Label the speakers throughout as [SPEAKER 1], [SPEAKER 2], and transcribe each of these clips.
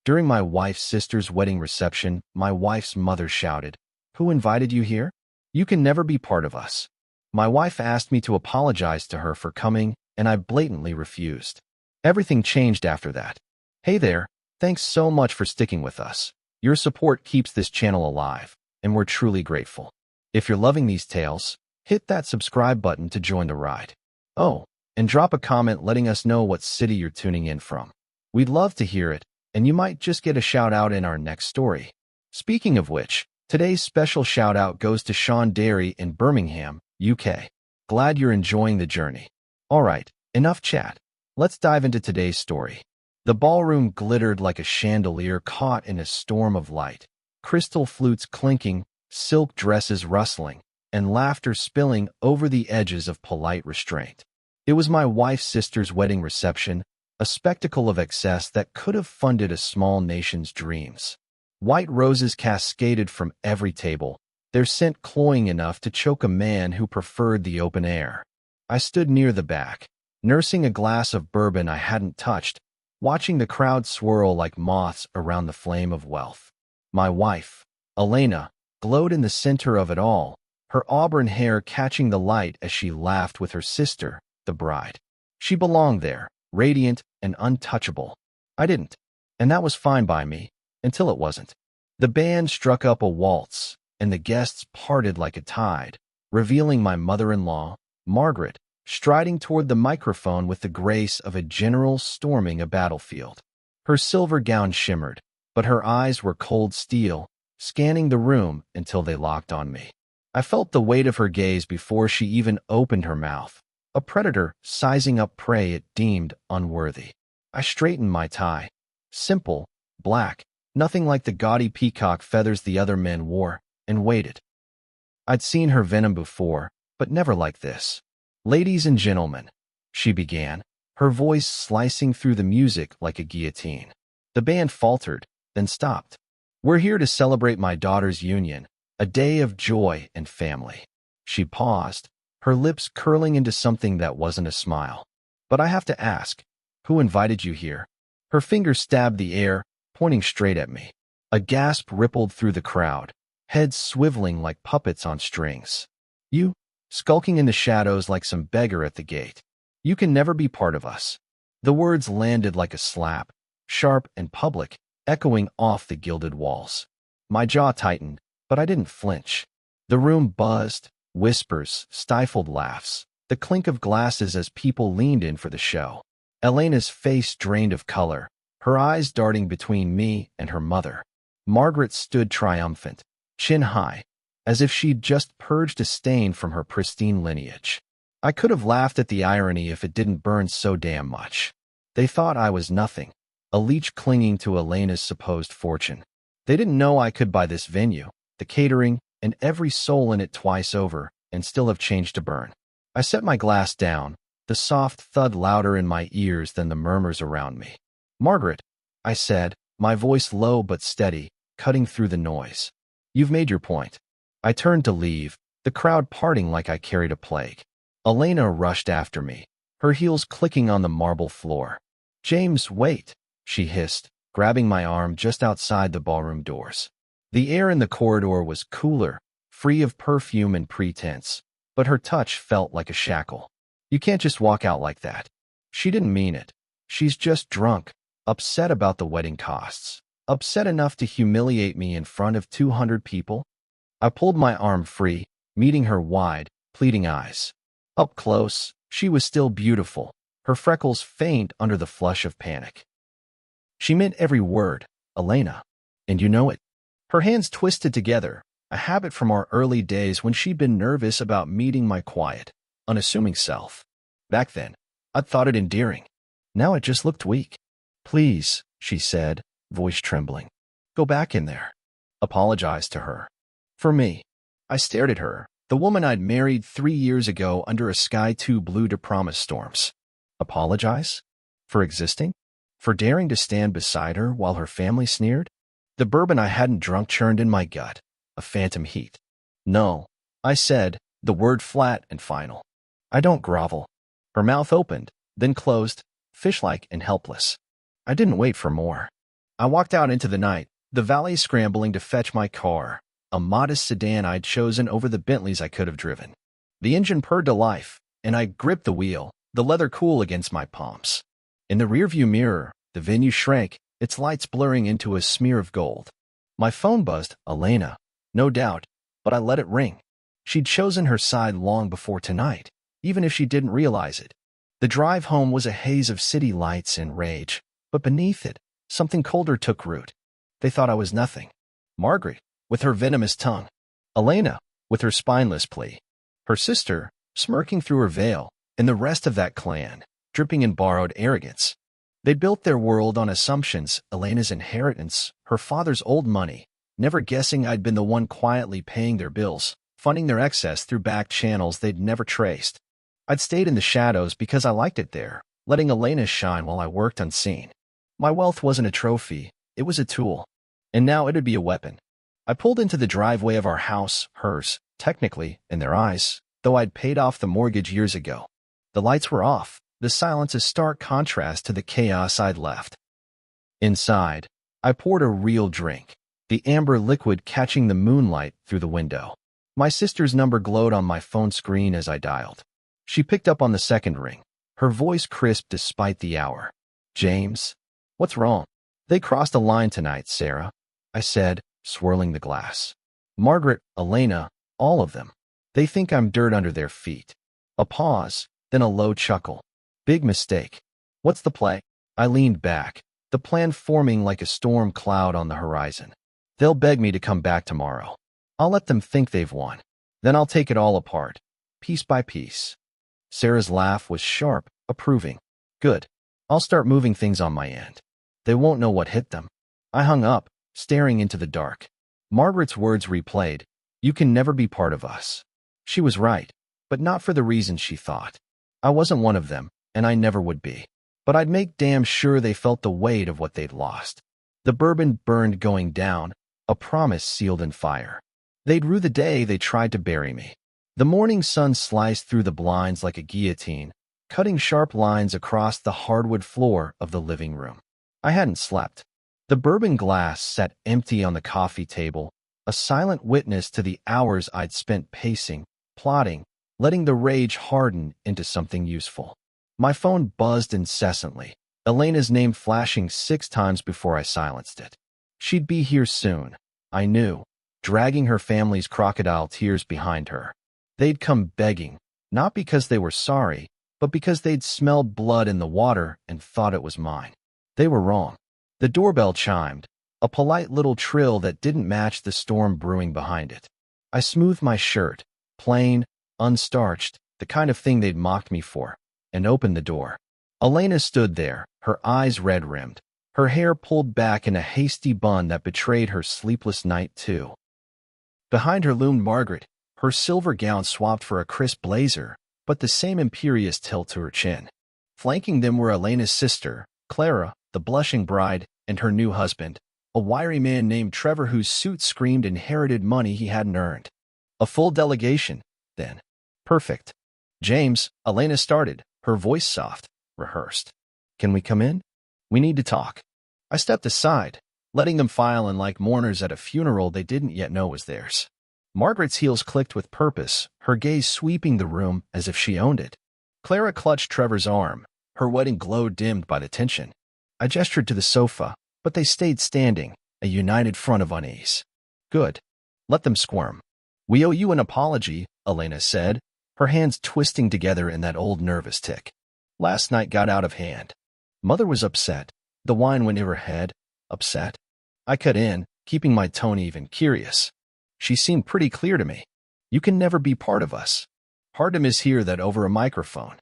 [SPEAKER 1] During my wife's sister's wedding reception, my wife's mother shouted, "Who invited you here? You can never be part of us." My wife asked me to apologize to her for coming, and I blatantly refused. Everything changed after that. Hey there, thanks so much for sticking with us. Your support keeps this channel alive, and we're truly grateful. If you're loving these tales, hit that subscribe button to join the ride. Oh, and drop a comment letting us know what city you're tuning in from. We'd love to hear it, and you might just get a shout out in our next story. Speaking of which, today's special shout out goes to Sean Derry in Birmingham, UK. Glad you're enjoying the journey. All right, enough chat. Let's dive into today's story. The ballroom glittered like a chandelier caught in a storm of light, crystal flutes clinking, silk dresses rustling, and laughter spilling over the edges of polite restraint. It was my wife's sister's wedding reception, a spectacle of excess that could have funded a small nation's dreams. White roses cascaded from every table, their scent cloying enough to choke a man who preferred the open air. I stood near the back, nursing a glass of bourbon I hadn't touched, watching the crowd swirl like moths around the flame of wealth. My wife, Elena, glowed in the center of it all, her auburn hair catching the light as she laughed with her sister, the bride. She belonged there, radiant and untouchable. I didn't, and that was fine by me, until it wasn't. The band struck up a waltz, and the guests parted like a tide, revealing my mother-in-law, Margaret, striding toward the microphone with the grace of a general storming a battlefield. Her silver gown shimmered, but her eyes were cold steel, scanning the room until they locked on me. I felt the weight of her gaze before she even opened her mouth, a predator sizing up prey it deemed unworthy. I straightened my tie. Simple, black, nothing like the gaudy peacock feathers the other men wore, and waited. I'd seen her venom before, but never like this. "Ladies and gentlemen," she began, her voice slicing through the music like a guillotine. The band faltered, then stopped. "We're here to celebrate my daughter's union, a day of joy and family." She paused, her lips curling into something that wasn't a smile. "But I have to ask, who invited you here?" Her fingers stabbed the air, pointing straight at me. A gasp rippled through the crowd, heads swiveling like puppets on strings. "You, skulking in the shadows like some beggar at the gate. You can never be part of us." The words landed like a slap, sharp and public, echoing off the gilded walls. My jaw tightened, but I didn't flinch. The room buzzed, whispers, stifled laughs, the clink of glasses as people leaned in for the show. Elena's face drained of color, her eyes darting between me and her mother. Margaret stood triumphant, chin high, as if she'd just purged a stain from her pristine lineage. I could have laughed at the irony if it didn't burn so damn much. They thought I was nothing, a leech clinging to Elena's supposed fortune. They didn't know I could buy this venue, the catering, and every soul in it twice over, and still have change to burn. I set my glass down, the soft thud louder in my ears than the murmurs around me. "Margaret," I said, my voice low but steady, cutting through the noise. "You've made your point." I turned to leave, the crowd parting like I carried a plague. Elena rushed after me, her heels clicking on the marble floor. "James, wait," she hissed, grabbing my arm just outside the ballroom doors. The air in the corridor was cooler, free of perfume and pretense, but her touch felt like a shackle. "You can't just walk out like that." She didn't mean it. She's just drunk, upset about the wedding costs, upset enough to humiliate me in front of 200 people. I pulled my arm free, meeting her wide, pleading eyes. Up close, she was still beautiful, her freckles faint under the flush of panic. She meant every word, Elena, and you know it. Her hands twisted together, a habit from our early days when she'd been nervous about meeting my quiet, unassuming self. Back then, I'd thought it endearing. Now it just looked weak. "Please," she said, voice trembling. "Go back in there." Apologize to her. For me. I stared at her, the woman I'd married 3 years ago under a sky too blue to promise storms. Apologize? For existing? For daring to stand beside her while her family sneered? The bourbon I hadn't drunk churned in my gut, a phantom heat. "No," I said, the word flat and final. "I don't grovel." Her mouth opened, then closed, fish-like and helpless. I didn't wait for more. I walked out into the night, the valet scrambling to fetch my car, a modest sedan I'd chosen over the Bentleys I could have driven. The engine purred to life, and I gripped the wheel, the leather cool against my palms. In the rearview mirror, the venue shrank, its lights blurring into a smear of gold. My phone buzzed, Elena, no doubt, but I let it ring. She'd chosen her side long before tonight, even if she didn't realize it. The drive home was a haze of city lights and rage, but beneath it, something colder took root. They thought I was nothing. Margaret, with her venomous tongue. Elena, with her spineless plea. Her sister, smirking through her veil, and the rest of that clan, dripping in borrowed arrogance. They built their world on assumptions, Elena's inheritance, her father's old money, never guessing I'd been the one quietly paying their bills, funding their excess through back channels they'd never traced. I'd stayed in the shadows because I liked it there, letting Elena shine while I worked unseen. My wealth wasn't a trophy, it was a tool. And now it'd be a weapon. I pulled into the driveway of our house, hers, technically, in their eyes, though I'd paid off the mortgage years ago. The lights were off, the silence a stark contrast to the chaos I'd left. Inside, I poured a real drink, the amber liquid catching the moonlight through the window. My sister's number glowed on my phone screen as I dialed. She picked up on the second ring, her voice crisp despite the hour. James? What's wrong? They crossed a line tonight, Sarah, I said, swirling the glass. Margaret, Elena, all of them. They think I'm dirt under their feet. A pause, then a low chuckle. Big mistake. What's the play? I leaned back, the plan forming like a storm cloud on the horizon. They'll beg me to come back tomorrow. I'll let them think they've won. Then I'll take it all apart, piece by piece. Sarah's laugh was sharp, approving. Good. I'll start moving things on my end. They won't know what hit them. I hung up, staring into the dark. Margaret's words replayed. You can never be part of us. She was right, but not for the reasons she thought. I wasn't one of them, and I never would be. But I'd make damn sure they felt the weight of what they'd lost. The bourbon burned going down, a promise sealed in fire. They'd rue the day they tried to bury me. The morning sun sliced through the blinds like a guillotine, cutting sharp lines across the hardwood floor of the living room. I hadn't slept. The bourbon glass sat empty on the coffee table, a silent witness to the hours I'd spent pacing, plotting, letting the rage harden into something useful. My phone buzzed incessantly, Elena's name flashing 6 times before I silenced it. She'd be here soon, I knew, dragging her family's crocodile tears behind her. They'd come begging, not because they were sorry, but because they'd smelled blood in the water and thought it was mine. They were wrong. The doorbell chimed, a polite little trill that didn't match the storm brewing behind it. I smoothed my shirt, plain, unstarched, the kind of thing they'd mocked me for, and opened the door. Elena stood there, her eyes red-rimmed, her hair pulled back in a hasty bun that betrayed her sleepless night too. Behind her loomed Margaret, her silver gown swapped for a crisp blazer, but the same imperious tilt to her chin. Flanking them were Elena's sister, Clara, the blushing bride, and her new husband, a wiry man named Trevor whose suit screamed inherited money he hadn't earned. A full delegation, then. Perfect. James, Elena started, her voice soft, rehearsed. Can we come in? We need to talk. I stepped aside, letting them file in like mourners at a funeral they didn't yet know was theirs. Margaret's heels clicked with purpose, her gaze sweeping the room as if she owned it. Clara clutched Trevor's arm, her wedding glow dimmed by the tension. I gestured to the sofa, but they stayed standing, a united front of unease. Good. Let them squirm. We owe you an apology, Elena said, her hands twisting together in that old nervous tick. Last night got out of hand. Mother was upset. The wine went in her head. Upset. I cut in, keeping my tone even, curious. She seemed pretty clear to me. You can never be part of us. Hard to mishear that over a microphone.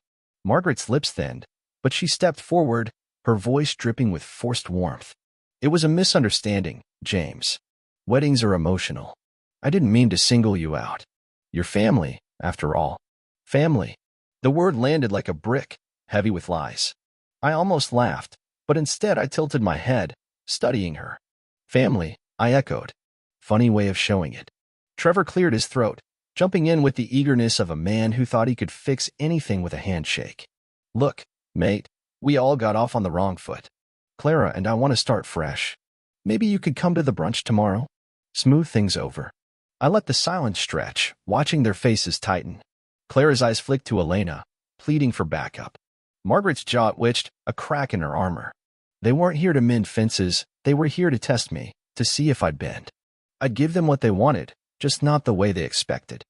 [SPEAKER 1] Margaret's lips thinned, but she stepped forward, her voice dripping with forced warmth. It was a misunderstanding, James. Weddings are emotional. I didn't mean to single you out. You're family, after all. Family. The word landed like a brick, heavy with lies. I almost laughed, but instead I tilted my head, studying her. Family, I echoed. Funny way of showing it. Trevor cleared his throat, jumping in with the eagerness of a man who thought he could fix anything with a handshake. Look, mate, we all got off on the wrong foot. Clara and I want to start fresh. Maybe you could come to the brunch tomorrow? Smooth things over. I let the silence stretch, watching their faces tighten. Clara's eyes flicked to Elena, pleading for backup. Margaret's jaw twitched, a crack in her armor. They weren't here to mend fences, they were here to test me, to see if I'd bend. I'd give them what they wanted, just not the way they expected.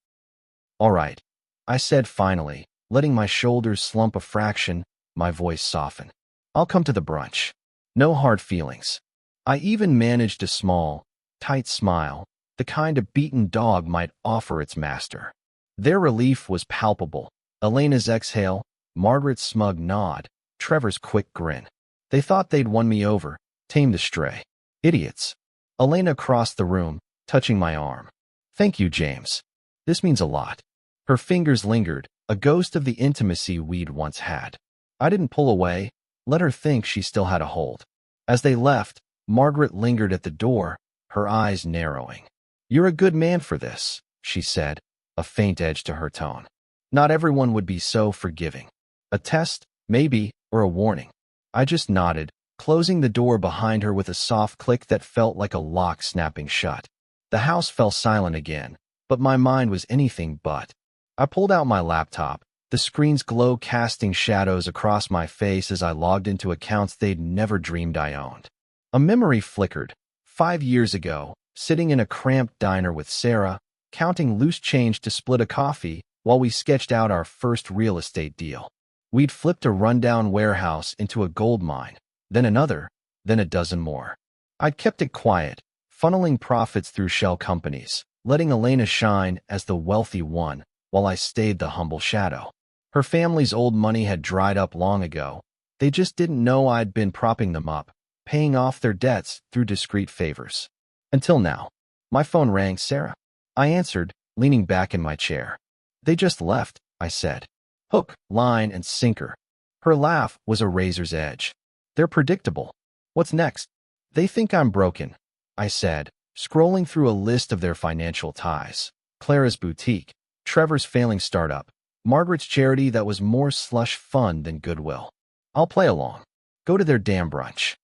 [SPEAKER 1] All right, I said finally, letting my shoulders slump a fraction, my voice soften. I'll come to the brunch. No hard feelings. I even managed a small, tight smile, the kind a beaten dog might offer its master. Their relief was palpable. Elena's exhale, Margaret's smug nod, Trevor's quick grin. They thought they'd won me over, tamed the stray. Idiots. Elena crossed the room, touching my arm. Thank you, James. This means a lot. Her fingers lingered, a ghost of the intimacy we'd once had. I didn't pull away, let her think she still had a hold. As they left, Margaret lingered at the door, her eyes narrowing. You're a good man for this, she said, a faint edge to her tone. Not everyone would be so forgiving. A test, maybe, or a warning. I just nodded, closing the door behind her with a soft click that felt like a lock snapping shut. The house fell silent again, but my mind was anything but. I pulled out my laptop, the screen's glow casting shadows across my face as I logged into accounts they'd never dreamed I owned. A memory flickered. 5 years ago, sitting in a cramped diner with Sarah, counting loose change to split a coffee while we sketched out our first real estate deal. We'd flipped a rundown warehouse into a gold mine, then another, then a dozen more. I'd kept it quiet, funneling profits through shell companies, letting Elena shine as the wealthy one, while I stayed the humble shadow. Her family's old money had dried up long ago. They just didn't know I'd been propping them up, paying off their debts through discreet favors. Until now. My phone rang. Sarah. I answered, leaning back in my chair. They just left, I said. Hook, line, and sinker. Her laugh was a razor's edge. They're predictable. What's next? They think I'm broken, I said, scrolling through a list of their financial ties. Clara's boutique, Trevor's failing startup, Margaret's charity that was more slush fund than goodwill. I'll play along. Go to their damn brunch.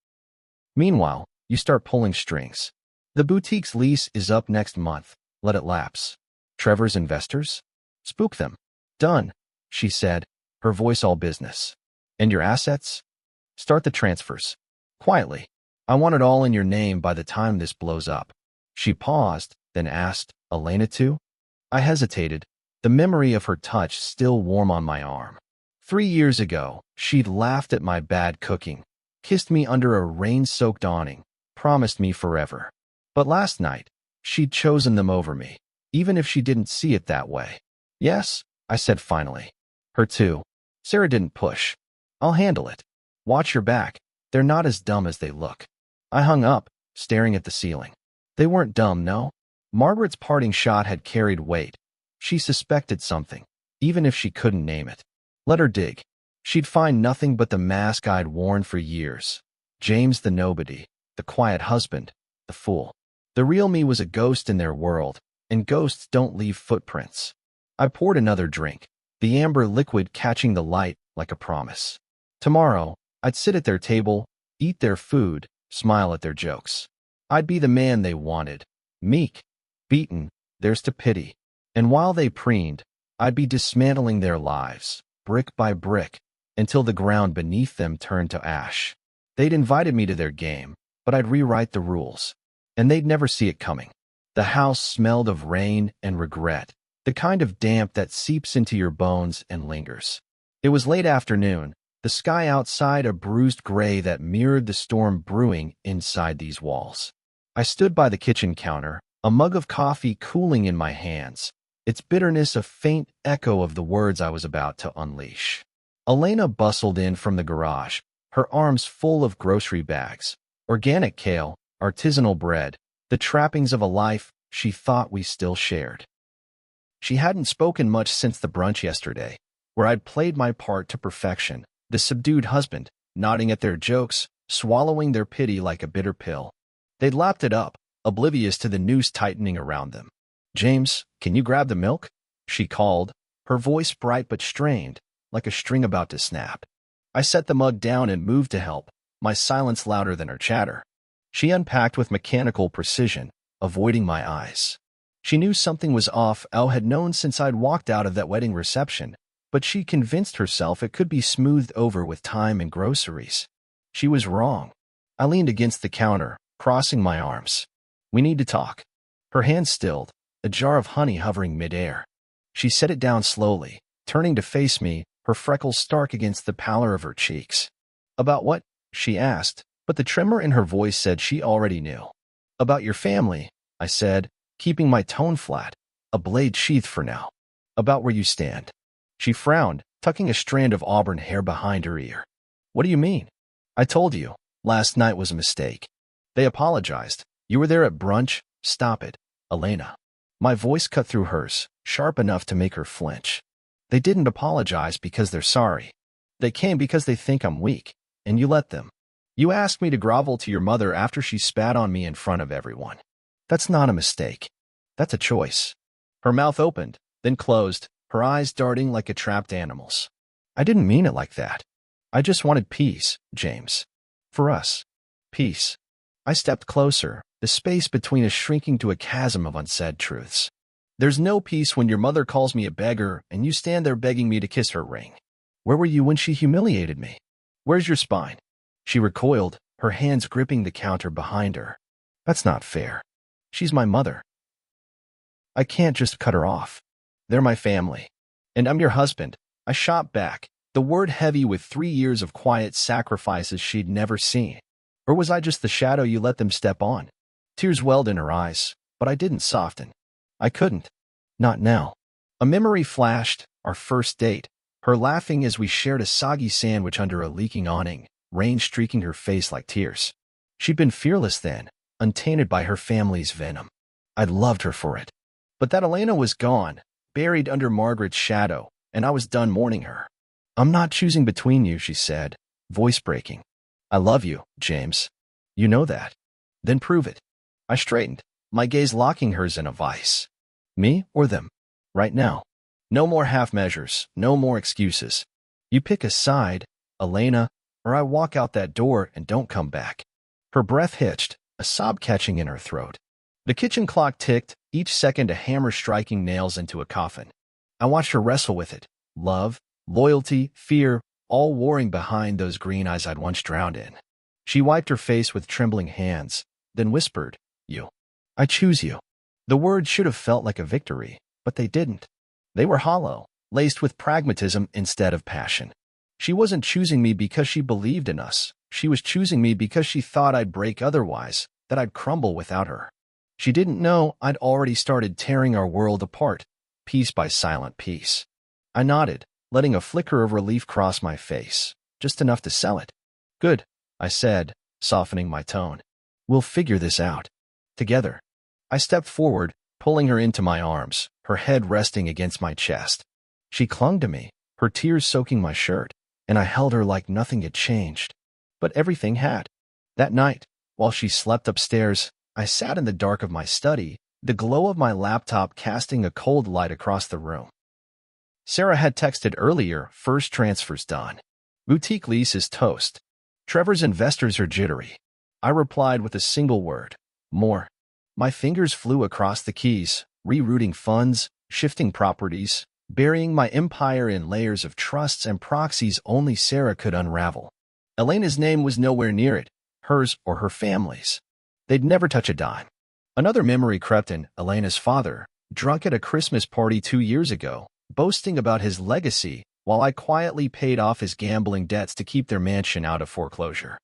[SPEAKER 1] Meanwhile, you start pulling strings. The boutique's lease is up next month. Let it lapse. Trevor's investors? Spook them. Done, she said, her voice all business. And your assets? Start the transfers. Quietly. I want it all in your name by the time this blows up. She paused, then asked, Elena too? I hesitated, the memory of her touch still warm on my arm. 3 years ago, she'd laughed at my bad cooking, kissed me under a rain-soaked awning, promised me forever. But last night, she'd chosen them over me, even if she didn't see it that way. Yes, I said finally. Her too. Sarah didn't push. I'll handle it. Watch your back. They're not as dumb as they look. I hung up, staring at the ceiling. They weren't dumb, no. Margaret's parting shot had carried weight. She suspected something, even if she couldn't name it. Let her dig. She'd find nothing but the mask I'd worn for years. James the nobody, the quiet husband, the fool. The real me was a ghost in their world, and ghosts don't leave footprints. I poured another drink, the amber liquid catching the light like a promise. Tomorrow, I'd sit at their table, eat their food, smile at their jokes. I'd be the man they wanted, meek, beaten, theirs to pity. And while they preened, I'd be dismantling their lives, brick by brick, until the ground beneath them turned to ash. They'd invited me to their game, but I'd rewrite the rules, and they'd never see it coming. The house smelled of rain and regret, the kind of damp that seeps into your bones and lingers. It was late afternoon, the sky outside a bruised gray that mirrored the storm brewing inside these walls. I stood by the kitchen counter, a mug of coffee cooling in my hands, its bitterness a faint echo of the words I was about to unleash. Elena bustled in from the garage, her arms full of grocery bags, organic kale, artisanal bread, the trappings of a life she thought we still shared. She hadn't spoken much since the brunch yesterday, where I'd played my part to perfection, the subdued husband, nodding at their jokes, swallowing their pity like a bitter pill. They'd lapped it up, oblivious to the noose tightening around them. James, can you grab the milk? She called, her voice bright but strained, like a string about to snap. I set the mug down and moved to help, my silence louder than her chatter. She unpacked with mechanical precision, avoiding my eyes. She knew something was off. Elle had known since I'd walked out of that wedding reception, but she convinced herself it could be smoothed over with time and groceries. She was wrong. I leaned against the counter, crossing my arms. We need to talk. Her hand stilled, a jar of honey hovering midair. She set it down slowly, turning to face me, her freckles stark against the pallor of her cheeks. About what? She asked, but the tremor in her voice said she already knew. About your family, I said, keeping my tone flat, a blade sheathed for now. About where you stand. She frowned, tucking a strand of auburn hair behind her ear. What do you mean? I told you, last night was a mistake. They apologized. You were there at brunch. Stop it, Elena. My voice cut through hers, sharp enough to make her flinch. They didn't apologize because they're sorry. They came because they think I'm weak, and you let them. You asked me to grovel to your mother after she spat on me in front of everyone. That's not a mistake. That's a choice. Her mouth opened, then closed, her eyes darting like a trapped animal's. I didn't mean it like that. I just wanted peace, James. For us. Peace. I stepped closer, the space between us shrinking to a chasm of unsaid truths. There's no peace when your mother calls me a beggar and you stand there begging me to kiss her ring. Where were you when she humiliated me? Where's your spine? She recoiled, her hands gripping the counter behind her. That's not fair. She's my mother. I can't just cut her off. They're my family. And I'm your husband. I shot back, the word heavy with 3 years of quiet sacrifices she'd never seen. Or was I just the shadow you let them step on? Tears welled in her eyes, but I didn't soften. I couldn't. Not now. A memory flashed, our first date, her laughing as we shared a soggy sandwich under a leaking awning, rain streaking her face like tears. She'd been fearless then, untainted by her family's venom. I'd loved her for it. But that Elena was gone, buried under Margaret's shadow, and I was done mourning her. I'm not choosing between you, she said, voice breaking. I love you, James. You know that. Then prove it. I straightened, my gaze locking hers in a vice. Me or them? Right now. No more half measures, no more excuses. You pick a side, Elena, or I walk out that door and don't come back. Her breath hitched, a sob catching in her throat. The kitchen clock ticked, each second a hammer striking nails into a coffin. I watched her wrestle with it. Love, loyalty, fear, all warring behind those green eyes I'd once drowned in. She wiped her face with trembling hands, then whispered, You. I choose you. The words should have felt like a victory, but they didn't. They were hollow, laced with pragmatism instead of passion. She wasn't choosing me because she believed in us. She was choosing me because she thought I'd break otherwise, that I'd crumble without her. She didn't know I'd already started tearing our world apart, piece by silent piece. I nodded, letting a flicker of relief cross my face, just enough to sell it. Good, I said, softening my tone. We'll figure this out. Together. I stepped forward, pulling her into my arms, her head resting against my chest. She clung to me, her tears soaking my shirt, and I held her like nothing had changed. But everything had. That night, while she slept upstairs, I sat in the dark of my study, the glow of my laptop casting a cold light across the room. Sarah had texted earlier, first transfers done. Boutique lease is toast. Trevor's investors are jittery. I replied with a single word. More. My fingers flew across the keys, rerouting funds, shifting properties, burying my empire in layers of trusts and proxies only Sarah could unravel. Elena's name was nowhere near it, hers or her family's. They'd never touch a dime. Another memory crept in. Elena's father, drunk at a Christmas party 2 years ago, boasting about his legacy, while I quietly paid off his gambling debts to keep their mansion out of foreclosure.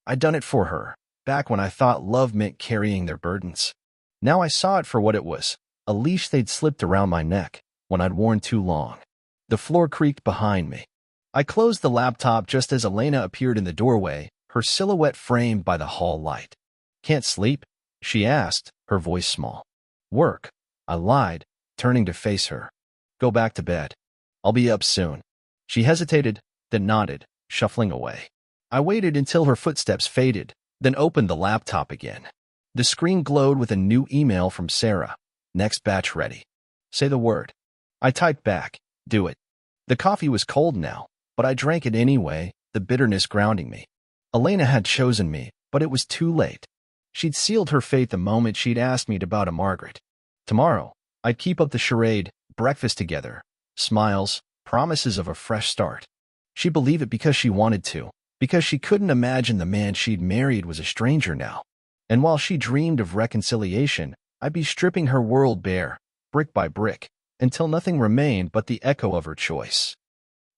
[SPEAKER 1] I'd done it for her, back when I thought love meant carrying their burdens. Now I saw it for what it was, a leash they'd slipped around my neck, when I'd worn too long. The floor creaked behind me. I closed the laptop just as Elena appeared in the doorway, her silhouette framed by the hall light. Can't sleep? She asked, her voice small. Work. I lied, turning to face her. Go back to bed. I'll be up soon. She hesitated, then nodded, shuffling away. I waited until her footsteps faded, then opened the laptop again. The screen glowed with a new email from Sarah. Next batch ready. Say the word. I typed back. Do it. The coffee was cold now, but I drank it anyway, the bitterness grounding me. Elena had chosen me, but it was too late. She'd sealed her fate the moment she'd asked me about a Margaret. Tomorrow, I'd keep up the charade, breakfast together, smiles, promises of a fresh start. She'd believe it because she wanted to, because she couldn't imagine the man she'd married was a stranger now. And while she dreamed of reconciliation, I'd be stripping her world bare, brick by brick, until nothing remained but the echo of her choice.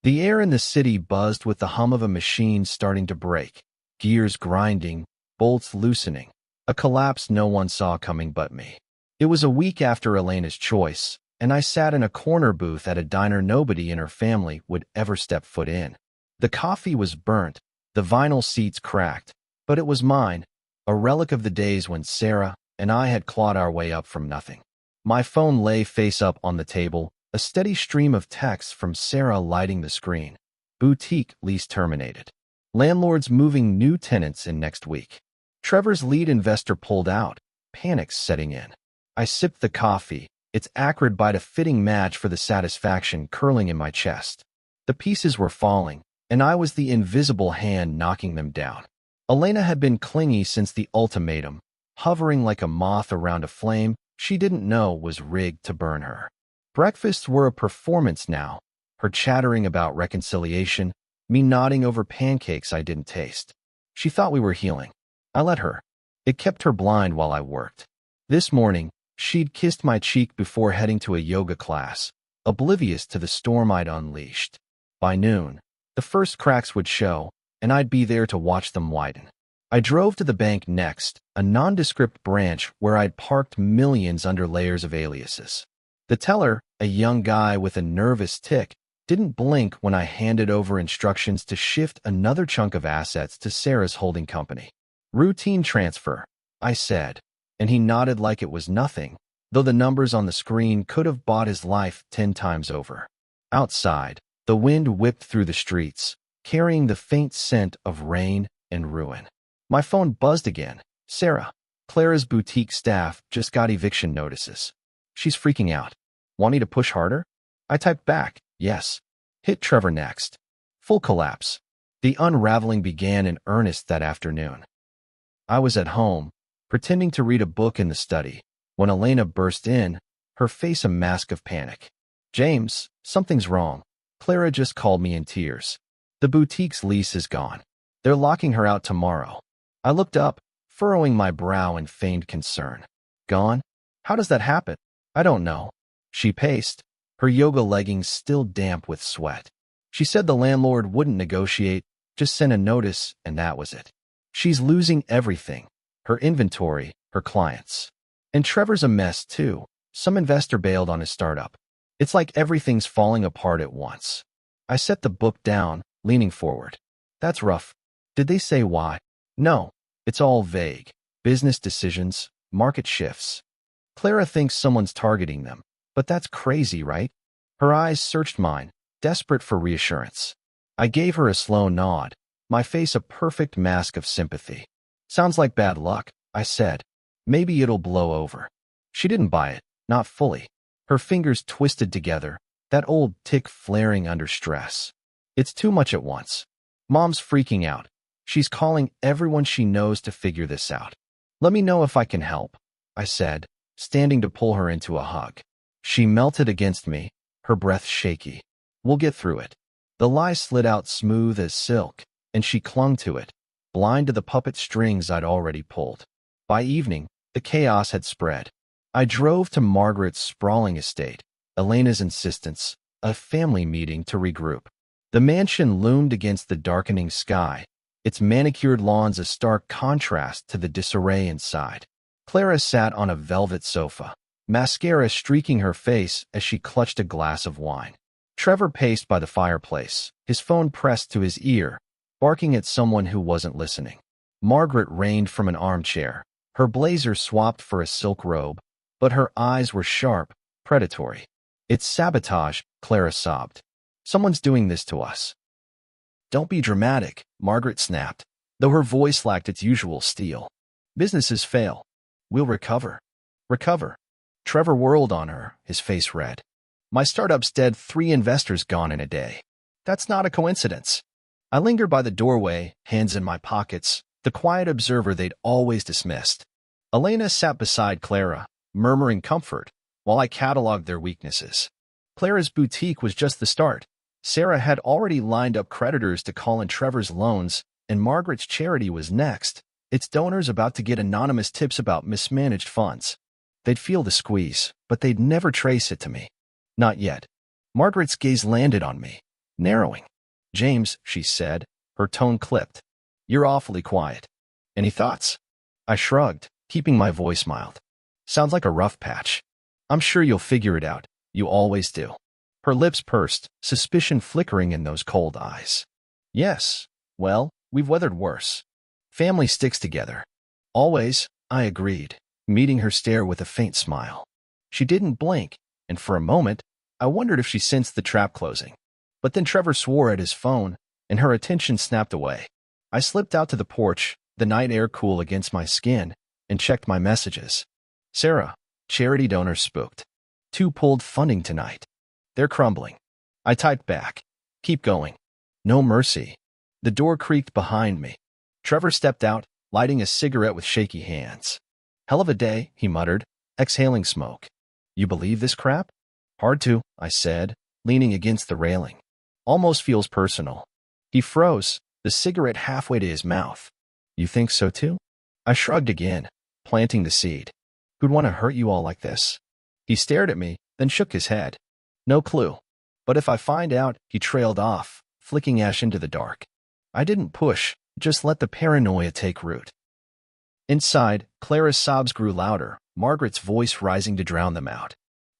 [SPEAKER 1] The air in the city buzzed with the hum of a machine starting to break, gears grinding, bolts loosening, a collapse no one saw coming but me. It was a week after Elena's choice, and I sat in a corner booth at a diner nobody in her family would ever step foot in. The coffee was burnt, the vinyl seats cracked, but it was mine, a relic of the days when Sarah and I had clawed our way up from nothing. My phone lay face up on the table, a steady stream of texts from Sarah lighting the screen. Boutique lease terminated. Landlords moving new tenants in next week. Trevor's lead investor pulled out, panic setting in. I sipped the coffee, its acrid bite a fitting match for the satisfaction curling in my chest. The pieces were falling, and I was the invisible hand knocking them down. Elena had been clingy since the ultimatum, hovering like a moth around a flame she didn't know was rigged to burn her. Breakfasts were a performance now, her chattering about reconciliation, me nodding over pancakes I didn't taste. She thought we were healing. I let her. It kept her blind while I worked. This morning, she'd kissed my cheek before heading to a yoga class, oblivious to the storm I'd unleashed. By noon, the first cracks would show, and I'd be there to watch them widen. I drove to the bank next, a nondescript branch where I'd parked millions under layers of aliases. The teller, a young guy with a nervous tic, didn't blink when I handed over instructions to shift another chunk of assets to Sarah's holding company. Routine transfer, I said, and he nodded like it was nothing, though the numbers on the screen could have bought his life 10 times over. Outside, the wind whipped through the streets, carrying the faint scent of rain and ruin. My phone buzzed again. Sarah, Clara's boutique staff just got eviction notices. She's freaking out. Want me to push harder? I typed back, yes. Hit Trevor next. Full collapse. The unraveling began in earnest that afternoon. I was at home, pretending to read a book in the study, when Elena burst in, her face a mask of panic. James, something's wrong. Clara just called me in tears. The boutique's lease is gone. They're locking her out tomorrow. I looked up, furrowing my brow in feigned concern. Gone? How does that happen? I don't know. She paced, her yoga leggings still damp with sweat. She said the landlord wouldn't negotiate, just send a notice, and that was it. She's losing everything. Her inventory, her clients. And Trevor's a mess, too. Some investor bailed on his startup. It's like everything's falling apart at once. I set the book down, leaning forward. That's rough. Did they say why? No. It's all vague. Business decisions, market shifts. Clara thinks someone's targeting them, but that's crazy, right? Her eyes searched mine, desperate for reassurance. I gave her a slow nod, my face a perfect mask of sympathy. Sounds like bad luck, I said. Maybe it'll blow over. She didn't buy it, not fully. Her fingers twisted together, that old tic flaring under stress. It's too much at once. Mom's freaking out. She's calling everyone she knows to figure this out. Let me know if I can help, I said, standing to pull her into a hug. She melted against me, her breath shaky. We'll get through it. The lie slid out smooth as silk, and she clung to it, blind to the puppet strings I'd already pulled. By evening, the chaos had spread. I drove to Margaret's sprawling estate, Elena's insistence, a family meeting to regroup. The mansion loomed against the darkening sky, its manicured lawns a stark contrast to the disarray inside. Clara sat on a velvet sofa, mascara streaking her face as she clutched a glass of wine. Trevor paced by the fireplace, his phone pressed to his ear, barking at someone who wasn't listening. Margaret reigned from an armchair, her blazer swapped for a silk robe, but her eyes were sharp, predatory. It's sabotage, Clara sobbed. Someone's doing this to us. Don't be dramatic, Margaret snapped, though her voice lacked its usual steel. Businesses fail. We'll recover. Recover. Trevor whirled on her, his face red. My startup's dead, 3 investors gone in a day. That's not a coincidence. I lingered by the doorway, hands in my pockets, the quiet observer they'd always dismissed. Elena sat beside Clara, murmuring comfort, while I cataloged their weaknesses. Clara's boutique was just the start. Sarah had already lined up creditors to call in Trevor's loans, and Margaret's charity was next, its donors about to get anonymous tips about mismanaged funds. They'd feel the squeeze, but they'd never trace it to me. Not yet. Margaret's gaze landed on me, narrowing. "James," she said, her tone clipped. "You're awfully quiet. Any thoughts?" I shrugged, keeping my voice mild. "Sounds like a rough patch. I'm sure you'll figure it out. You always do." Her lips pursed, suspicion flickering in those cold eyes. "Yes. Well, we've weathered worse. Family sticks together." "Always," I agreed, meeting her stare with a faint smile. She didn't blink, and for a moment, I wondered if she sensed the trap closing. But then Trevor swore at his phone, and her attention snapped away. I slipped out to the porch, the night air cool against my skin, and checked my messages. "Sarah, charity donors spooked. 2 pulled funding tonight. They're crumbling." I typed back. "Keep going. No mercy." The door creaked behind me. Trevor stepped out, lighting a cigarette with shaky hands. "Hell of a day," he muttered, exhaling smoke. "You believe this crap?" "Hard to," I said, leaning against the railing. "Almost feels personal." He froze, the cigarette halfway to his mouth. "You think so too?" I shrugged again, planting the seed. "Who'd want to hurt you all like this?" He stared at me, then shook his head. "No clue. But if I find out," he trailed off, flicking ash into the dark. I didn't push, just let the paranoia take root. Inside, Clara's sobs grew louder, Margaret's voice rising to drown them out.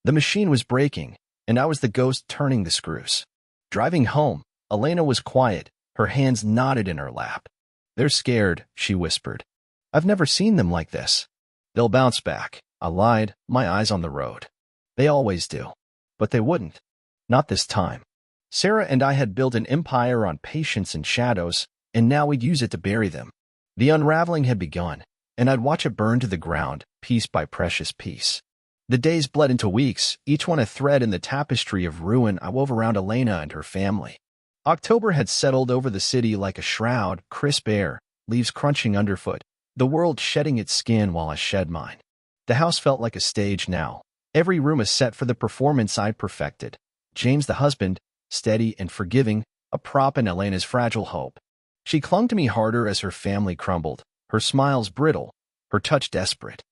[SPEAKER 1] The machine was breaking, and I was the ghost turning the screws. Driving home, Elena was quiet, her hands knotted in her lap. "They're scared," she whispered. "I've never seen them like this." "They'll bounce back," I lied, my eyes on the road. "They always do." But they wouldn't. Not this time. Sarah and I had built an empire on patience and shadows, and now we'd use it to bury them. The unraveling had begun, and I'd watch it burn to the ground, piece by precious piece. The days bled into weeks, each one a thread in the tapestry of ruin I wove around Elena and her family. October had settled over the city like a shroud, crisp air, leaves crunching underfoot, the world shedding its skin while I shed mine. The house felt like a stage now, every room a set for the performance I'd perfected. James the husband, steady and forgiving, a prop in Elena's fragile hope. She clung to me harder as her family crumbled, her smiles brittle, her touch desperate.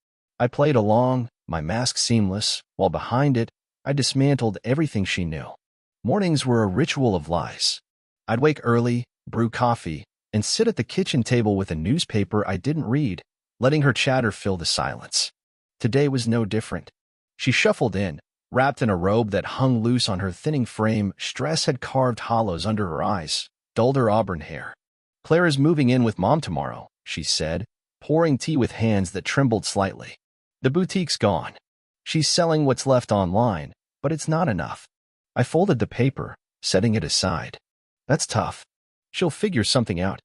[SPEAKER 1] I played along, my mask seamless, while behind it, I dismantled everything she knew. Mornings were a ritual of lies. I'd wake early, brew coffee, and sit at the kitchen table with a newspaper I didn't read, letting her chatter fill the silence. Today was no different. She shuffled in, wrapped in a robe that hung loose on her thinning frame. Stress had carved hollows under her eyes, dulled her auburn hair. "Clara's moving in with Mom tomorrow," she said, pouring tea with hands that trembled slightly. "The boutique's gone. She's selling what's left online, but it's not enough." I folded the paper, setting it aside. "That's tough. She'll figure something out."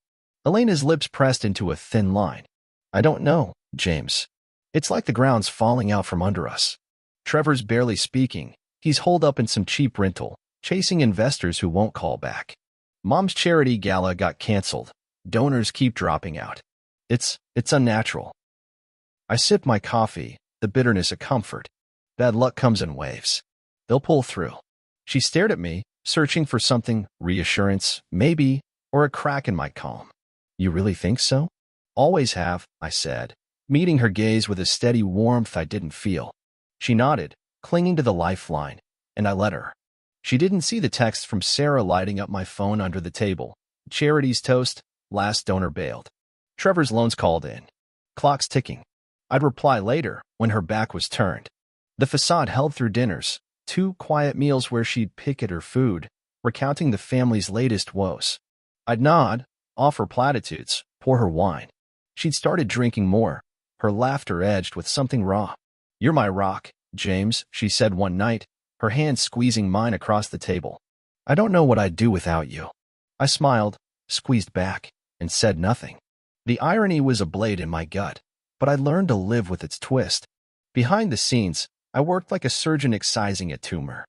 [SPEAKER 1] Elena's lips pressed into a thin line. "I don't know, James. It's like the ground's falling out from under us. Trevor's barely speaking. He's holed up in some cheap rental, chasing investors who won't call back. Mom's charity gala got canceled. Donors keep dropping out. It's unnatural." I sipped my coffee, the bitterness a comfort. Bad luck comes in waves. They'll pull through. She stared at me, searching for something, reassurance, maybe, or a crack in my calm. "You really think so?" "Always have," I said, meeting her gaze with a steady warmth I didn't feel. She nodded, clinging to the lifeline, and I let her. She didn't see the text from Sarah lighting up my phone under the table. "Charity's toast, last donor bailed. Trevor's loans called in. Clock's ticking." I'd reply later, when her back was turned. The facade held through dinners, 2 quiet meals where she'd pick at her food, recounting the family's latest woes. I'd nod, offer platitudes, pour her wine. She'd started drinking more, her laughter edged with something raw. "You're my rock, James," she said one night, her hand squeezing mine across the table. "I don't know what I'd do without you." I smiled, squeezed back, and said nothing. The irony was a blade in my gut, but I learned to live with its twist. Behind the scenes, I worked like a surgeon excising a tumor.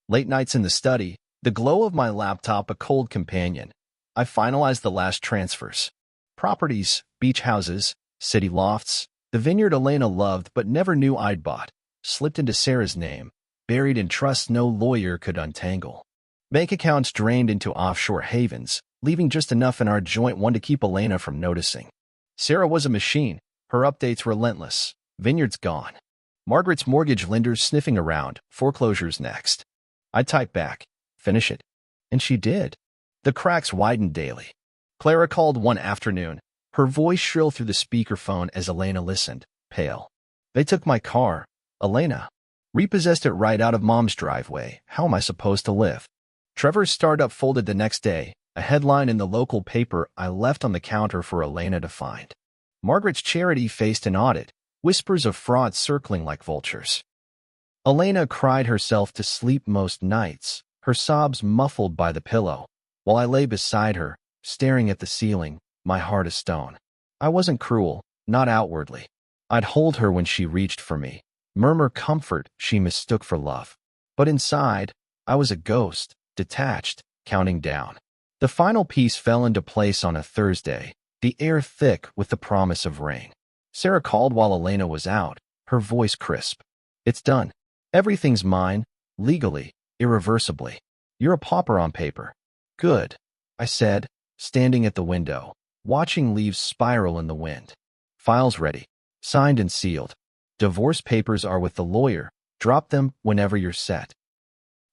[SPEAKER 1] Late nights in the study, the glow of my laptop a cold companion. I finalized the last transfers. Properties, beach houses, city lofts, the vineyard Elena loved but never knew I'd bought, slipped into Sarah's name, buried in trusts no lawyer could untangle. Bank accounts drained into offshore havens, leaving just enough in our joint one to keep Elena from noticing. Sarah was a machine. Her updates relentless. Vineyards gone. Margaret's mortgage lenders sniffing around. Foreclosures next. I typed back, finish it. And she did. The cracks widened daily. Clara called one afternoon, her voice shrill through the speakerphone as Elena listened, pale. They took my car. Elena. Repossessed it right out of Mom's driveway. How am I supposed to live? Trevor's startup folded the next day, a headline in the local paper I left on the counter for Elena to find. Margaret's charity faced an audit, whispers of fraud circling like vultures. Elena cried herself to sleep most nights, her sobs muffled by the pillow, while I lay beside her, staring at the ceiling, my heart a stone. I wasn't cruel, not outwardly. I'd hold her when she reached for me, murmur comfort she mistook for love. But inside, I was a ghost, detached, counting down. The final piece fell into place on a Thursday, the air thick with the promise of rain. Sarah called while Elena was out, her voice crisp. It's done. Everything's mine, legally, irreversibly. You're a pauper on paper. Good, I said, standing at the window, watching leaves spiral in the wind. Files ready, signed and sealed. Divorce papers are with the lawyer. Drop them whenever you're set.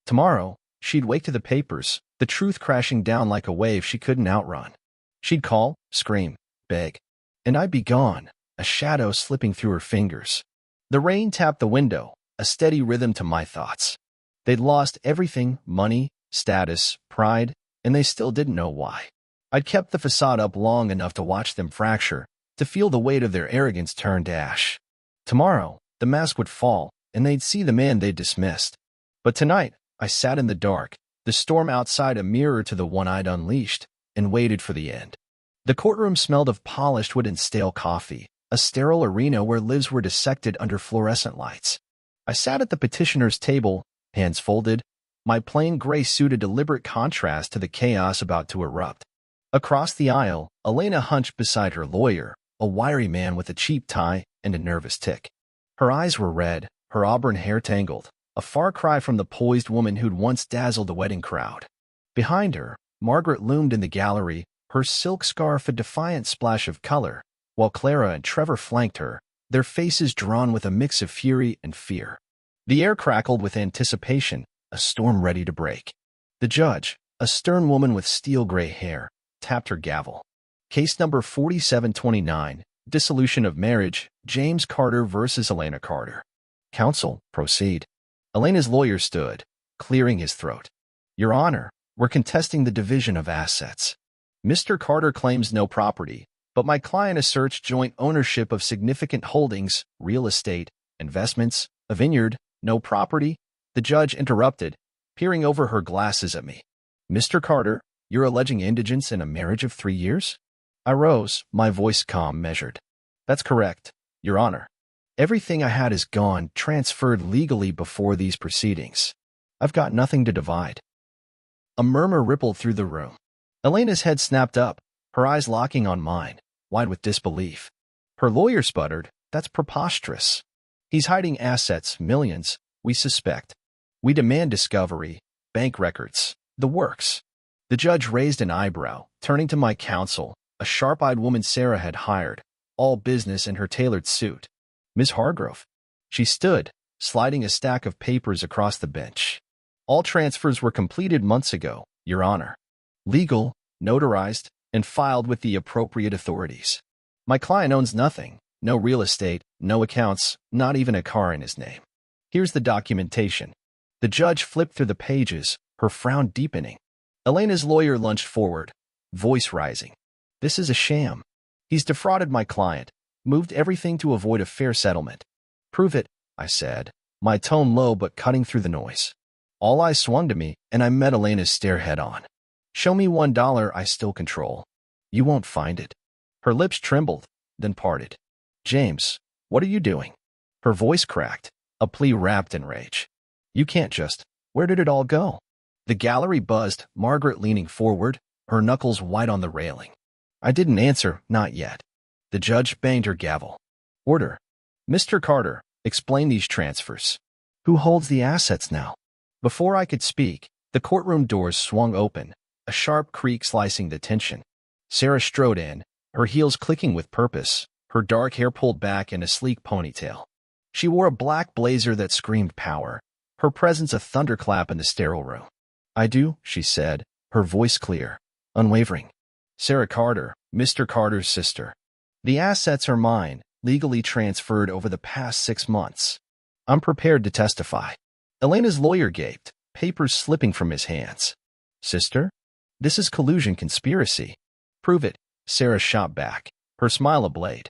[SPEAKER 1] Tomorrow, she'd wake to the papers, the truth crashing down like a wave she couldn't outrun. She'd call, scream, beg. And I'd be gone, a shadow slipping through her fingers. The rain tapped the window, a steady rhythm to my thoughts. They'd lost everything, money, status, pride, and they still didn't know why. I'd kept the facade up long enough to watch them fracture, to feel the weight of their arrogance turn to ash. Tomorrow, the mask would fall, and they'd see the man they'd dismissed. But tonight, I sat in the dark, the storm outside a mirror to the one I'd unleashed, and waited for the end. The courtroom smelled of polished wood and stale coffee, a sterile arena where lives were dissected under fluorescent lights. I sat at the petitioner's table, hands folded, my plain gray suit a deliberate contrast to the chaos about to erupt. Across the aisle, Elena hunched beside her lawyer, a wiry man with a cheap tie and a nervous tic. Her eyes were red, her auburn hair tangled, a far cry from the poised woman who'd once dazzled the wedding crowd. Behind her, Margaret loomed in the gallery, her silk scarf a defiant splash of color, while Clara and Trevor flanked her, their faces drawn with a mix of fury and fear. The air crackled with anticipation, a storm ready to break. The judge, a stern woman with steel-gray hair, tapped her gavel. Case number 4729, Dissolution of Marriage, James Carter versus Elena Carter. Counsel, proceed. Elena's lawyer stood, clearing his throat. Your Honor, we're contesting the division of assets. Mr. Carter claims no property, but my client asserts joint ownership of significant holdings, real estate, investments, a vineyard, no property. The judge interrupted, peering over her glasses at me. Mr. Carter, you're alleging indigence in a marriage of 3 years? I rose, my voice calm, measured. That's correct, Your Honor. Everything I had is gone, transferred legally before these proceedings. I've got nothing to divide. A murmur rippled through the room. Elena's head snapped up, her eyes locking on mine, wide with disbelief. Her lawyer sputtered, that's preposterous. He's hiding assets, millions, we suspect. We demand discovery, bank records, the works. The judge raised an eyebrow, turning to my counsel, a sharp-eyed woman Sarah had hired, all business in her tailored suit. Miss Hargrove. She stood, sliding a stack of papers across the bench. All transfers were completed months ago, Your Honor. Legal, notarized, and filed with the appropriate authorities. My client owns nothing, no real estate, no accounts, not even a car in his name. Here's the documentation. The judge flipped through the pages, her frown deepening. Elena's lawyer lunged forward, voice rising. This is a sham. He's defrauded my client, moved everything to avoid a fair settlement. Prove it, I said, my tone low but cutting through the noise. All eyes swung to me, and I met Elena's stare head-on. Show me $1 I still control. You won't find it. Her lips trembled, then parted. James, what are you doing? Her voice cracked, a plea wrapped in rage. You can't just. Where did it all go? The gallery buzzed, Margaret leaning forward, her knuckles white on the railing. I didn't answer, not yet. The judge banged her gavel. Order. Mr. Carter, explain these transfers. Who holds the assets now? Before I could speak, the courtroom doors swung open, a sharp creak slicing the tension. Sarah strode in, her heels clicking with purpose, her dark hair pulled back in a sleek ponytail. She wore a black blazer that screamed power, her presence a thunderclap in the sterile room. I do, she said, her voice clear, unwavering. Sarah Carter, Mr. Carter's sister. The assets are mine, legally transferred over the past 6 months. I'm prepared to testify. Elena's lawyer gaped, papers slipping from his hands. Sister? This is collusion conspiracy. Prove it, Sarah shot back, her smile ablaze.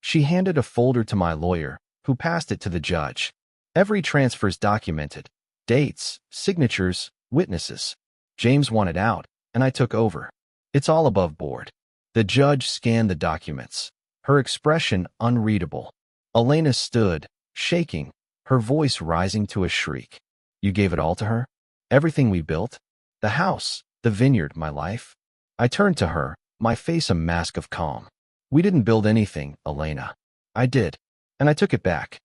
[SPEAKER 1] She handed a folder to my lawyer, who passed it to the judge. Every transfer's documented. Dates, signatures, witnesses. James wanted out, and I took over. It's all above board. The judge scanned the documents, her expression unreadable. Elena stood, shaking, her voice rising to a shriek. You gave it all to her? Everything we built? The house, the vineyard, my life? I turned to her, my face a mask of calm. We didn't build anything, Elena. I did, and I took it back.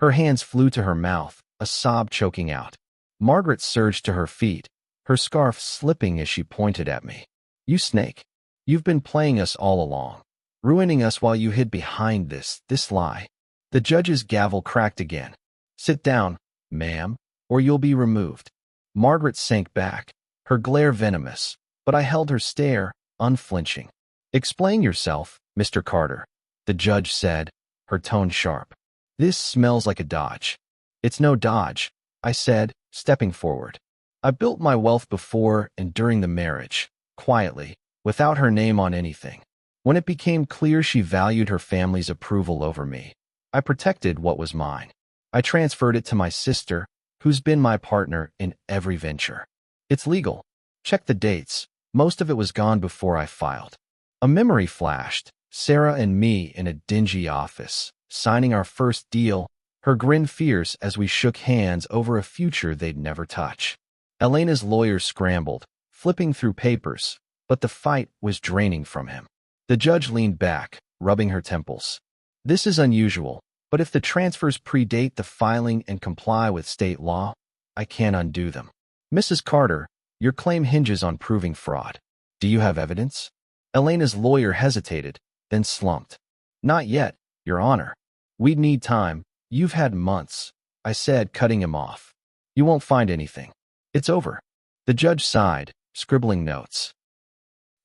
[SPEAKER 1] Her hands flew to her mouth, a sob choking out. Margaret surged to her feet, her scarf slipping as she pointed at me. You snake. You've been playing us all along, ruining us while you hid behind this lie. The judge's gavel cracked again. Sit down, ma'am, or you'll be removed. Margaret sank back, her glare venomous, but I held her stare, unflinching. Explain yourself, Mr. Carter, the judge said, her tone sharp. This smells like a dodge. It's no dodge, I said, stepping forward. I built my wealth before and during the marriage, quietly, without her name on anything. When it became clear she valued her family's approval over me, I protected what was mine. I transferred it to my sister, who's been my partner in every venture. It's legal. Check the dates. Most of it was gone before I filed. A memory flashed, Sarah and me in a dingy office, signing our first deal, her grin fierce as we shook hands over a future they'd never touch. Elena's lawyer scrambled, flipping through papers, but the fight was draining from him. The judge leaned back, rubbing her temples. This is unusual, but if the transfers predate the filing and comply with state law, I can't undo them. Mrs. Carter, your claim hinges on proving fraud. Do you have evidence? Elena's lawyer hesitated, then slumped. Not yet, Your Honor. We'd need time. You've had months, I said, cutting him off. You won't find anything. It's over. The judge sighed, scribbling notes.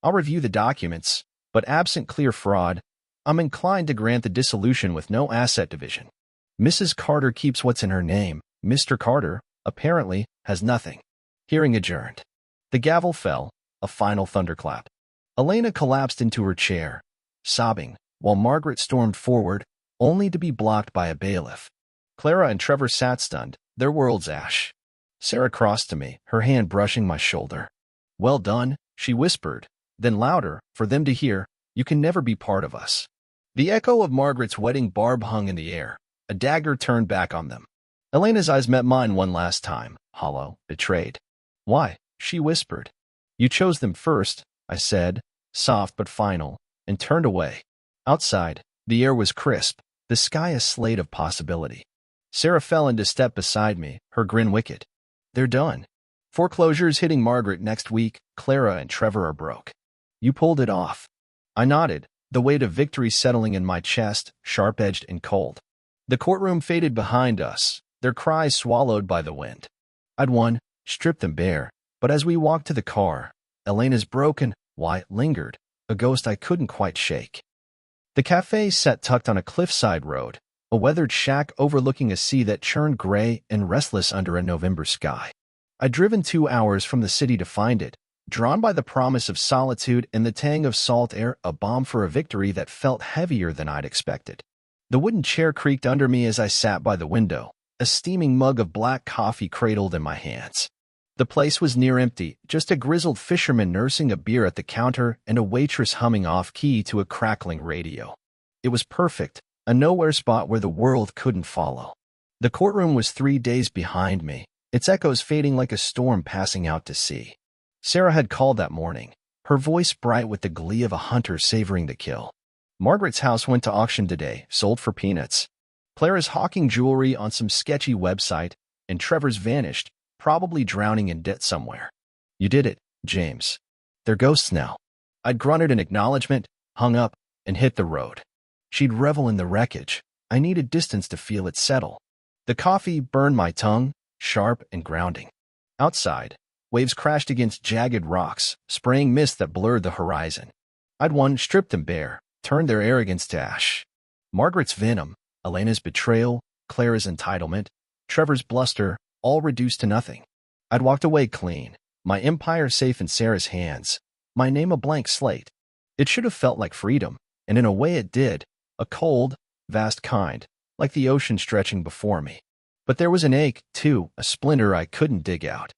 [SPEAKER 1] I'll review the documents, but absent clear fraud, I'm inclined to grant the dissolution with no asset division. Mrs. Carter keeps what's in her name. Mr. Carter, apparently, has nothing. Hearing adjourned. The gavel fell, a final thunderclap. Elena collapsed into her chair, sobbing, while Margaret stormed forward, only to be blocked by a bailiff. Clara and Trevor sat stunned, their worlds ash. Sarah crossed to me, her hand brushing my shoulder. Well done, she whispered, then louder, for them to hear, you can never be part of us. The echo of Margaret's wedding barb hung in the air, a dagger turned back on them. Elena's eyes met mine one last time, hollow, betrayed. Why? She whispered. You chose them first, I said, soft but final, and turned away. Outside, the air was crisp, the sky a slate of possibility. Sarah fell into step beside me, her grin wicked. They're done. Foreclosure's hitting Margaret next week, Clara and Trevor are broke. You pulled it off. I nodded, the weight of victory settling in my chest, sharp-edged and cold. The courtroom faded behind us, their cries swallowed by the wind. I'd won, stripped them bare, but as we walked to the car, Elena's broken why lingered, a ghost I couldn't quite shake. The cafe sat tucked on a cliffside road, a weathered shack overlooking a sea that churned gray and restless under a November sky. I'd driven 2 hours from the city to find it, drawn by the promise of solitude and the tang of salt air, a balm for a victory that felt heavier than I'd expected. The wooden chair creaked under me as I sat by the window, a steaming mug of black coffee cradled in my hands. The place was near empty, just a grizzled fisherman nursing a beer at the counter and a waitress humming off-key to a crackling radio. It was perfect, a nowhere spot where the world couldn't follow. The courtroom was 3 days behind me, its echoes fading like a storm passing out to sea. Sarah had called that morning, her voice bright with the glee of a hunter savoring the kill. Margaret's house went to auction today, sold for peanuts. Clara's hawking jewelry on some sketchy website, and Trevor's vanished, probably drowning in debt somewhere. You did it, James. They're ghosts now. I'd grunted in acknowledgement, hung up, and hit the road. She'd revel in the wreckage. I needed distance to feel it settle. The coffee burned my tongue, sharp and grounding. Outside, waves crashed against jagged rocks, spraying mist that blurred the horizon. I'd won, stripped them bare, turned their arrogance to ash. Margaret's venom, Elena's betrayal, Clara's entitlement, Trevor's bluster, all reduced to nothing. I'd walked away clean, my empire safe in Sarah's hands, my name a blank slate. It should have felt like freedom, and in a way it did, a cold, vast kind, like the ocean stretching before me. But there was an ache, too, a splinter I couldn't dig out.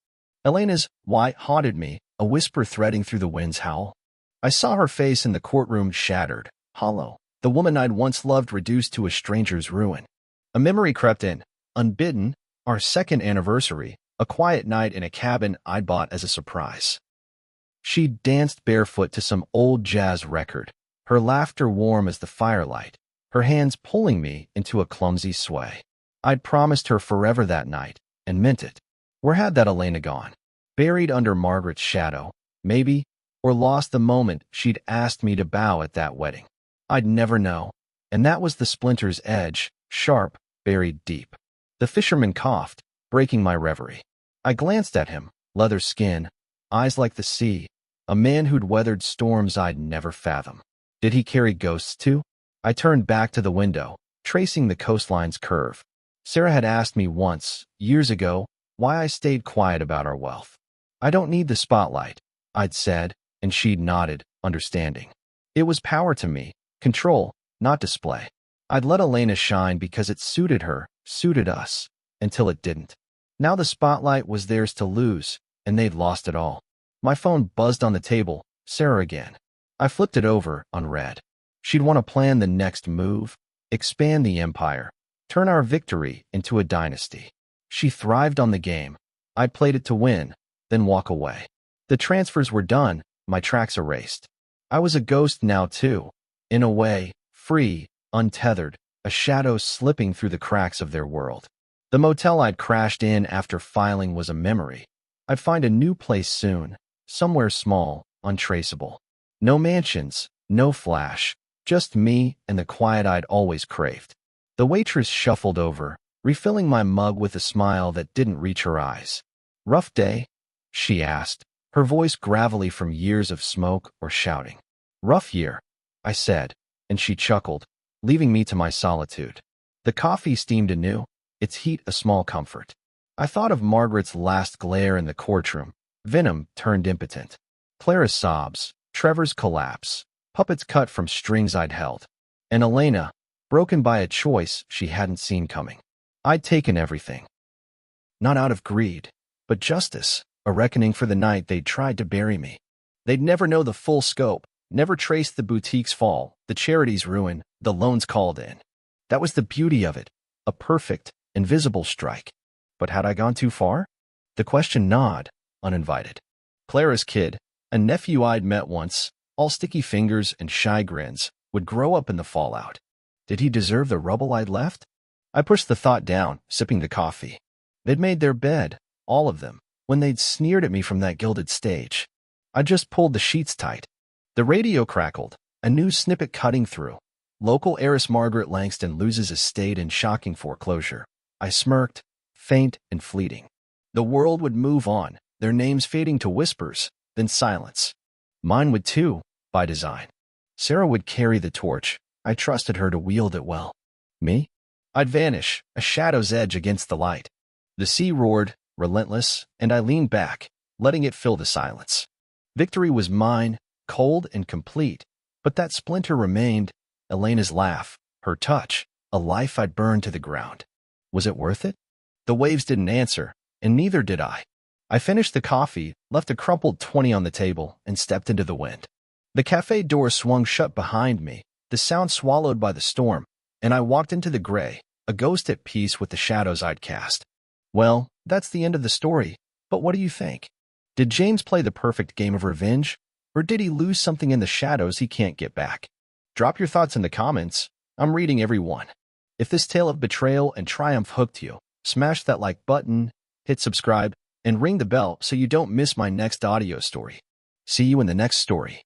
[SPEAKER 1] Elena's why haunted me, a whisper threading through the wind's howl. I saw her face in the courtroom shattered, hollow, the woman I'd once loved reduced to a stranger's ruin. A memory crept in, unbidden, our second anniversary, a quiet night in a cabin I'd bought as a surprise. She danced barefoot to some old jazz record, her laughter warm as the firelight, her hands pulling me into a clumsy sway. I'd promised her forever that night, and meant it. Where had that Elena gone? Buried under Margaret's shadow, maybe, or lost the moment she'd asked me to bow at that wedding. I'd never know, and that was the splinter's edge, sharp, buried deep. The fisherman coughed, breaking my reverie. I glanced at him, leather skin, eyes like the sea, a man who'd weathered storms I'd never fathom. Did he carry ghosts too? I turned back to the window, tracing the coastline's curve. Sarah had asked me once, years ago, why I stayed quiet about our wealth. I don't need the spotlight, I'd said, and she'd nodded, understanding. It was power to me, control, not display. I'd let Elena shine because it suited her, suited us, until it didn't. Now the spotlight was theirs to lose, and they'd lost it all. My phone buzzed on the table, Sarah again. I flipped it over, unread. She'd want to plan the next move, expand the empire, turn our victory into a dynasty. She thrived on the game. I played it to win, then walk away. The transfers were done, my tracks erased. I was a ghost now too, in a way, free, untethered, a shadow slipping through the cracks of their world. The motel I'd crashed in after filing was a memory. I'd find a new place soon, somewhere small, untraceable. No mansions, no flash, just me and the quiet I'd always craved. The waitress shuffled over, refilling my mug with a smile that didn't reach her eyes. Rough day? She asked, her voice gravelly from years of smoke or shouting. Rough year, I said, and she chuckled, leaving me to my solitude. The coffee steamed anew, its heat a small comfort. I thought of Margaret's last glare in the courtroom, venom turned impotent. Clara's sobs, Trevor's collapse, puppets cut from strings I'd held, and Elena, broken by a choice she hadn't seen coming. I'd taken everything. Not out of greed, but justice, a reckoning for the night they'd tried to bury me. They'd never know the full scope, never trace the boutique's fall, the charity's ruin, the loans called in. That was the beauty of it, a perfect, invisible strike. But had I gone too far? The question gnawed, uninvited. Clara's kid, a nephew I'd met once, all sticky fingers and shy grins, would grow up in the fallout. Did he deserve the rubble I'd left? I pushed the thought down, sipping the coffee. They'd made their bed, all of them, when they'd sneered at me from that gilded stage. I just pulled the sheets tight. The radio crackled, a new snippet cutting through. Local heiress Margaret Langston loses estate in shocking foreclosure. I smirked, faint and fleeting. The world would move on, their names fading to whispers, then silence. Mine would too, by design. Sarah would carry the torch. I trusted her to wield it well. Me? I'd vanish, a shadow's edge against the light. The sea roared, relentless, and I leaned back, letting it fill the silence. Victory was mine, cold and complete, but that splinter remained, Elena's laugh, her touch, a life I'd burned to the ground. Was it worth it? The waves didn't answer, and neither did I. I finished the coffee, left a crumpled 20 on the table, and stepped into the wind. The cafe door swung shut behind me, the sound swallowed by the storm, and I walked into the gray, a ghost at peace with the shadows I'd cast. Well, that's the end of the story, but what do you think? Did James play the perfect game of revenge, Or did he lose something in the shadows he can't get back? Drop your thoughts in the comments. I'm reading every one. If this tale of betrayal and triumph hooked you, smash that like button, hit subscribe, and ring the bell so you don't miss my next audio story. See you in the next story.